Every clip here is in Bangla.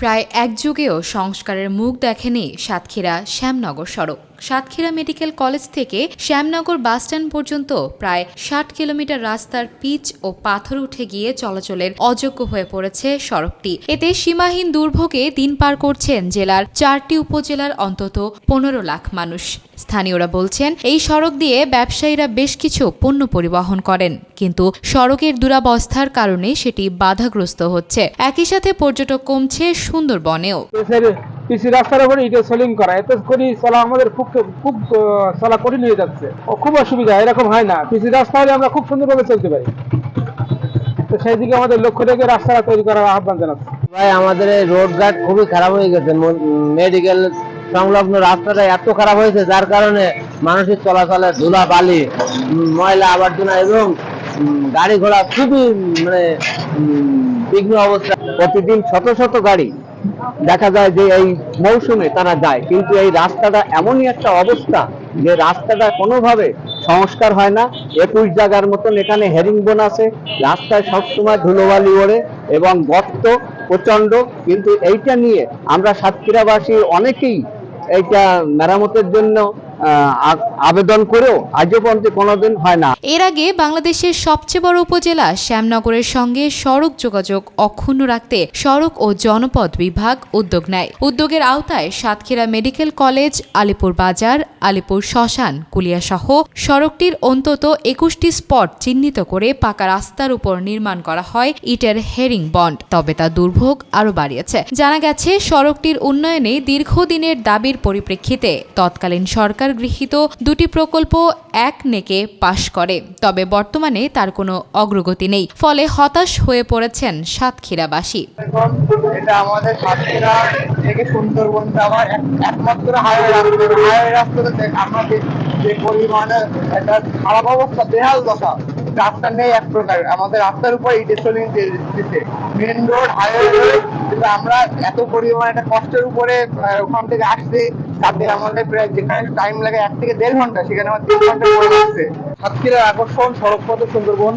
প্রায় এক যুগেও সংস্কারের মুখ দেখেনি সাতক্ষীরা শ্যামনগর সড়ক। সাতক্ষীরা মেডিকেল কলেজ থেকে শ্যামনগর বাসস্ট্যান্ড পর্যন্ত প্রায় ৬০ কিলোমিটার রাস্তার পিচ ও পাথর উঠে গিয়ে চলাচলের অযোগ্য হয়ে পড়েছে সড়কটি। এতে সীমাহীন দুর্ভোগে দিন পার করছেন জেলার ৪টি উপজেলার অন্তত ১৫ লাখ মানুষ। স্থানীয়রা বলছেন, এই সড়ক দিয়ে ব্যবসায়ীরা বেশ কিছু পণ্য পরিবহন করেন, কিন্তু সড়কের দুরবস্থার কারণে সেটি বাধাগ্রস্ত হচ্ছে। একই সাথে পর্যটক কমছে সুন্দরবনেও। পিসি রাস্তার উপরে ইটে সোলিং করা, এতে করে চলা আমাদের খুব চলা কঠিন হয়ে যাচ্ছে, খুব অসুবিধা। এরকম হয় না, পিসি রাস্তা হলে আমরা খুব সুন্দরভাবে চলতে পারি। তো সেই দিকে আমাদের লক্ষ্য রেখে রাস্তাটা তৈরি করার আহ্বান জানাচ্ছি। ভাই, আমাদের এই রোড ঘাট খুবই খারাপ হয়ে গেছে। মেডিকেল সংলগ্ন রাস্তাটা এত খারাপ হয়েছে, যার কারণে মানুষের চলাচলে ধুলা বালি ময়লা আবর্জনা এবং গাড়ি ঘোড়া খুবই বিঘ্ন অবস্থা। প্রতিদিন শত শত গাড়ি দেখা যায় যে এই মৌসুমে তারা যায়, কিন্তু এই রাস্তাটা এমনই একটা অবস্থা যে রাস্তাটা কোনোভাবে সংস্কার হয় না। ২১ জায়গার মতন এখানে হেরিংবোন আছে, রাস্তায় সবসময় ধুলোবালি ওড়ে এবং গর্ত প্রচন্ড। কিন্তু এইটা নিয়ে আমরা সাতক্ষীরাবাসী অনেকেই এইটা মেরামতের জন্য আবেদন করেও আজও পর্যন্ত কোনোদিন হয় না। এর আগে বাংলাদেশের সবচেয়ে বড় উপজেলা শ্যামনগরের সঙ্গে সড়ক যোগাযোগ অক্ষুণ্ণ রাখতে সড়ক ও জনপথ বিভাগ উদ্যোগ নেয়। উদ্যোগের আওতায় সাতক্ষীরা মেডিকেল কলেজ, আলিপুর বাজার, আলিপুর শ্মশান, কুলিয়া সহ সড়কটির অন্তত ২১টি স্পট চিহ্নিত করে পাকা রাস্তার উপর নির্মাণ করা হয় ইটের হেরিং বন্ড। তবে তা দুর্ভোগ আরও বাড়িয়েছে। জানা গেছে, সড়কটির উন্নয়নে দীর্ঘদিনের দাবির পরিপ্রেক্ষিতে তৎকালীন সরকার গৃহীত দুটি প্রকল্প এক নেকে পাশ করে, তবে বর্তমানে তার কোনো অগ্রগতি নেই। ফলে হতাশ হয়ে পড়েছেন সাতক্ষীরাবাসী। এটা আমাদের সাতক্ষীরা থেকে সুন্দরবন যাওয়ার একমাত্র হাইওয়ে রাস্তাতে আমাদের যে পরিমাণে একটা খারাপ অবস্থা, বেহাল দশা, রাস্তা নেই এক প্রকার। আমাদের রাস্তার উপর ইটে সোলিং দিতে মেন রোড হাইওয়ে, কিন্তু আমরা এত পরিমাণে একটা কষ্টের উপরে ওখান থেকে আসছি, তাতে আমাদের প্রায় যেখানে টাইম লাগে ১ থেকে ১.৫ ঘন্টা, সেখানে আমার ৩ ঘন্টা পড়ে যাচ্ছে। সাতক্ষীরার আকর্ষণ সড়ক পথে সুন্দরবন।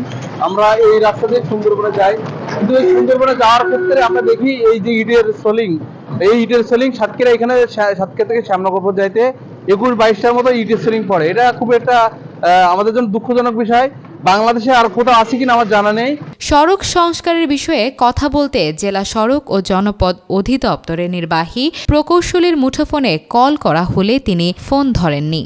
আমরা এই রাস্তা দিয়ে সুন্দরবনে যাই, কিন্তু এই সুন্দরবনে যাওয়ার ক্ষেত্রে আমরা দেখি এই যে ইটের সোলিং সাতক্ষীরা, এখানে সাতক্ষীরা থেকে শ্যামনগর যাইতে ২১-২২টার মতো ইটের সোলিং পড়ে। এটা খুব একটা আমাদের জন্য দুঃখজনক বিষয়। বাংলাদেশে আর কোথাও আছে কিনা আমার জানা নেই। সড়ক সংস্কারের বিষয়ে কথা বলতে জেলা সড়ক ও জনপদ অধিদপ্তরের নির্বাহী প্রকৌশলীর মুঠোফোনে কল করা হলে তিনি ফোন ধরেননি।